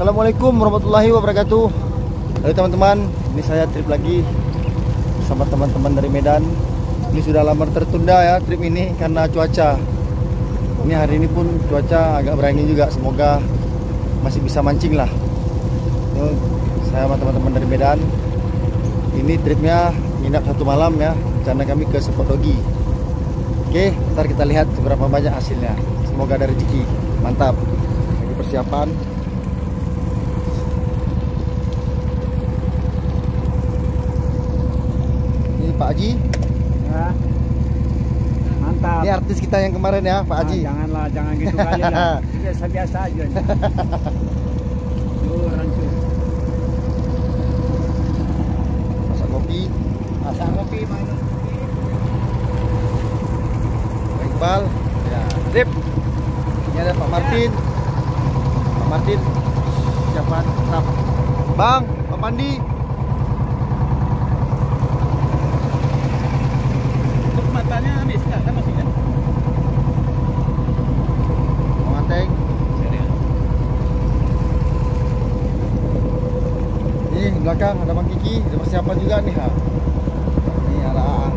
Assalamualaikum warahmatullahi wabarakatuh. Halo teman-teman, ini saya trip lagi bersama teman-teman dari Medan. Ini sudah lama tertunda ya trip ini karena cuaca. Ini hari ini pun cuaca agak berangin juga. Semoga masih bisa mancing lah. Saya sama teman-teman dari Medan. Ini tripnya nginap 1 malam ya. Rencana kami ke Spot Dogi. Oke, ntar kita lihat seberapa banyak hasilnya. Semoga ada rezeki. Mantap. Lagi persiapan. Pak Haji ya, mantap. Ini artis kita yang kemarin ya, Pak Haji. Janganlah, jangan gitu kali lah. Biasa-biasa aja. Rancur. Masak kopi. Masak kopi, minum kopi. Pak Iqbal. Ya, Rip. Ini ada Pak Martin. Pak Martin. Siapa? Tetap. Bang, Pak Pandi. Matanya habis nggak? Kan masih kan? Mau nganteng. Ini di belakang ada Bang Kiki, ada persiapan juga nih ha. Ini ada Aan.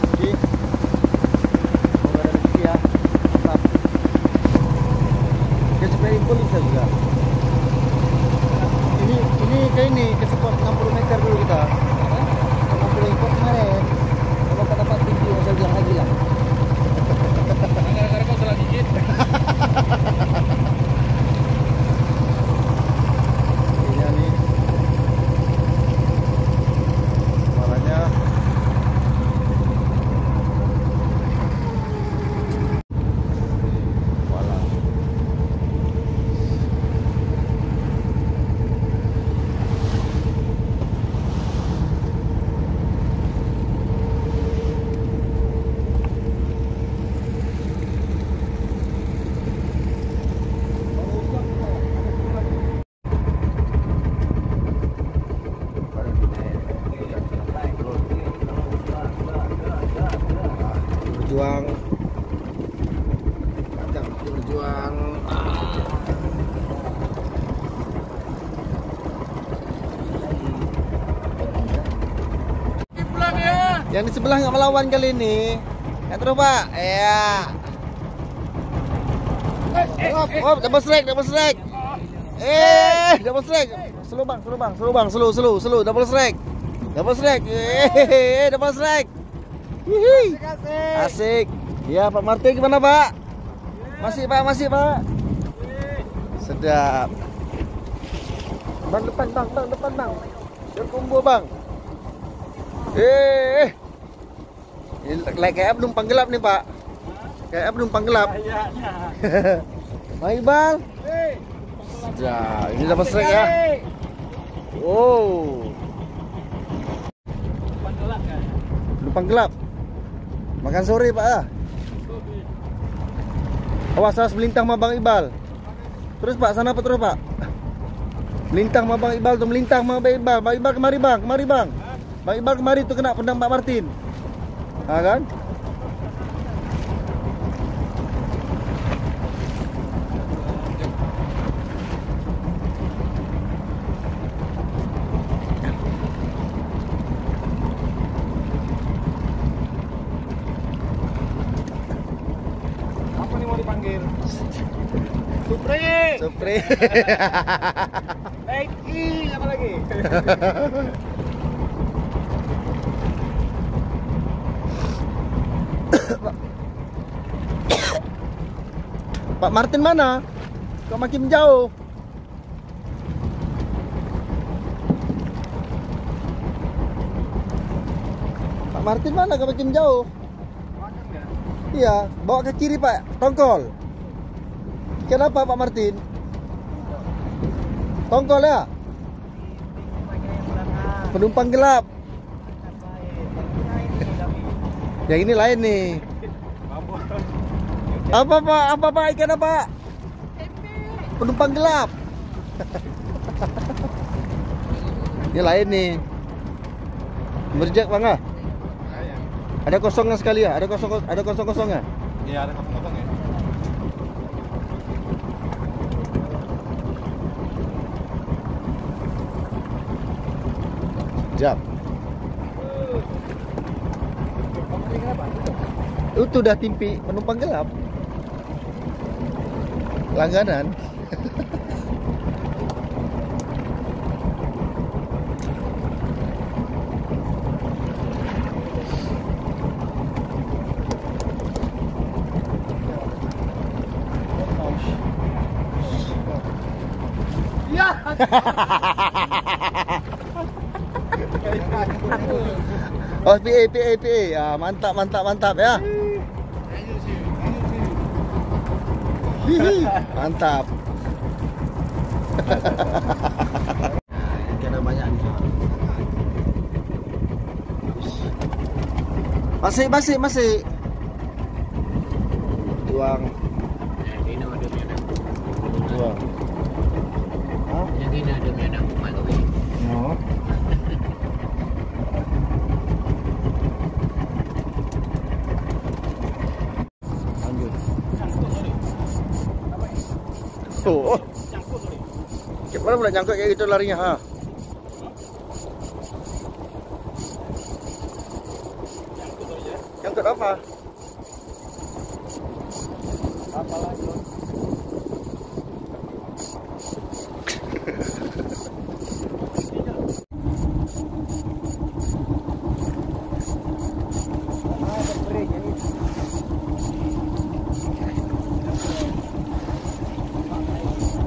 Oke. Semoga ada rezeki ya. Mantap. Oke, supaya info bisa juga. Ini kayak ini ke spot 60 meter dulu kita. 60 ekor kemarin. Kalau kata dapat tinggi, saya bilang lagi lah. Gara-gara kau salah gigit. Ini nih. Suaranya. Walah. Berjuang Pulang ya. yang di sebelah nggak melawan kali ini ya terus Pak ya double strike double strike slow bang double strike double strike. Hihi. Asik. Ya Pak Martin gimana Pak? Masih Pak. Sedap. Bang depan bang. Jangan combo bang. Ini kayak penumpang gelap nih Pak. Kayak penumpang gelap. Baik bang. Ya, ini dapat strike ya. Wow. Penumpang gelap. Makan sore Pak ya. Awas melintang sama Bang Iqbal. Terus Pak, sana apa terus Pak? Melintang sama Bang Iqbal tuh, melintang sama Bang Iqbal. Bang Iqbal kemari bang. Bang Iqbal kemari tuh kena pedang Pak Martin. Nah kan? Apa nih mau dipanggil? Supri. Lagi, apa lagi? Pak Martin mana? Kok makin jauh? Pak Martin mana? Kok makin jauh? Iya, bawa ke kiri Pak, tongkol. Kenapa Pak Martin? Tongkol ya? Penumpang gelap. Yang ini lain nih. Apa Pak? Apa Pak? Ikan apa? Penumpang gelap. Ini lain nih. Berjak Bang ah? Ada kosongnya sekali ya? Ada kosong-kosongnya? Iya, ada kosong ya. Jap. Itu udah timpi penumpang gelap. Langganan. Ya. Oh, PA. Ya, mantap ya. Hihi, mantap. Ikan banyak nih. Masih. Tuang. Ini nama dia nak. Tuang. Hah? Yang ini ada nak malu. No. Lanjut. Oh. Gimana pula nyangkut kayak gitu larinya, ha? Nyangkut apa? Apa lagi?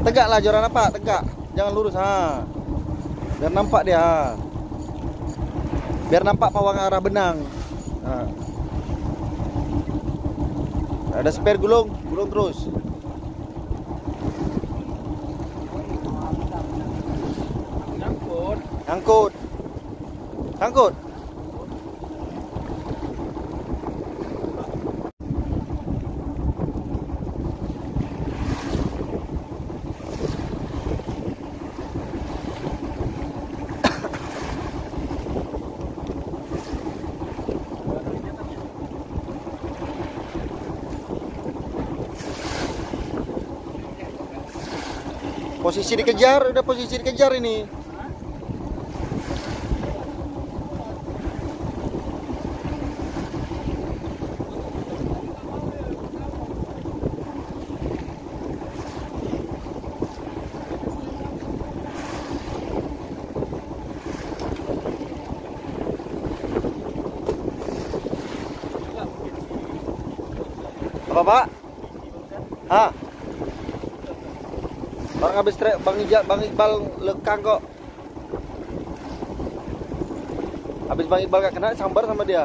Tegaklah joran apa? Tegak. Jangan lurus, ha. Biar nampak dia. Ha. Biar nampak pawang arah benang. Ha. Ada spare gulung terus. Angkut. Udah posisi dikejar ini. Apa, Pak? Hah? Bang habis Bang Iqbal lekang kok. Habis Bang Iqbal gak kena sambar sama dia.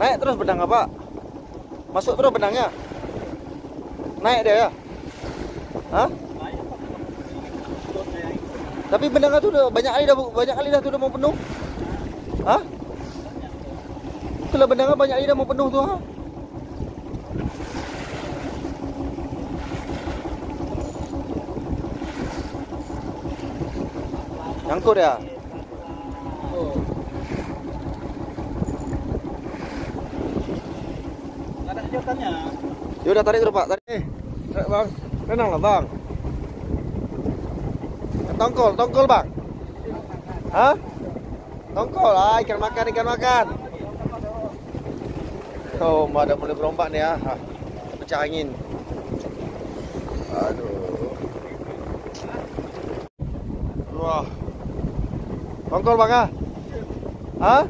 Naik terus benang apa? Masuk terus benangnya. Naik dia ya? Hah? Tapi benangnya tuh udah banyak kali dah tuh udah mau penuh. Hah? Itulah benangnya banyak kali dah mau penuh tuh, ha? Nyangkut ya? Ada sedotannya. Ya udah tarik dulu, Pak. Tarik. Bang. Tenang lah, Bang. Tongkol, Bang. Hah? Tongkol. Ah, ikan makan. Oh, ada mulai berombak nih ya. Hah. Pecah angin. Aduh. Wah. Tongkol, Bang, ah. Hah?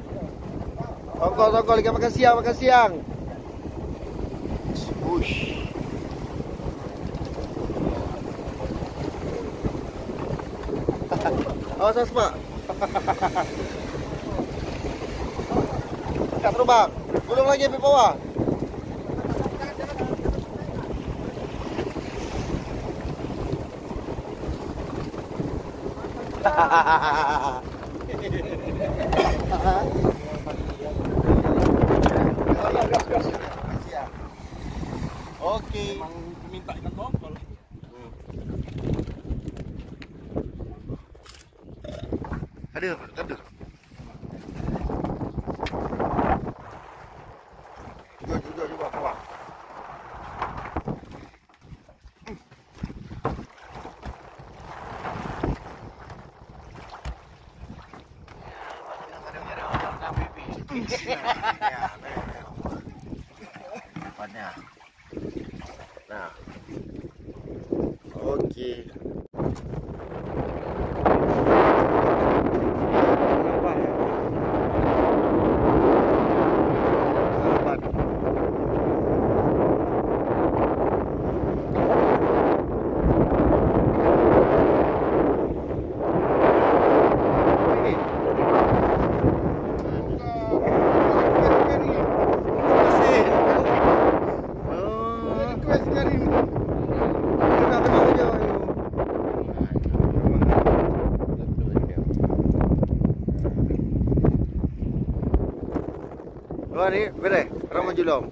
Tongkol ikan makan siang. Wush. Awas, Pak. Dekat terbang. Gulung lagi di bawah. Oke. Memang minta ikan tongkol. Ada. Juga kawan. Tempatnya. Nah. Okey. Ni, bere, orang maju lom.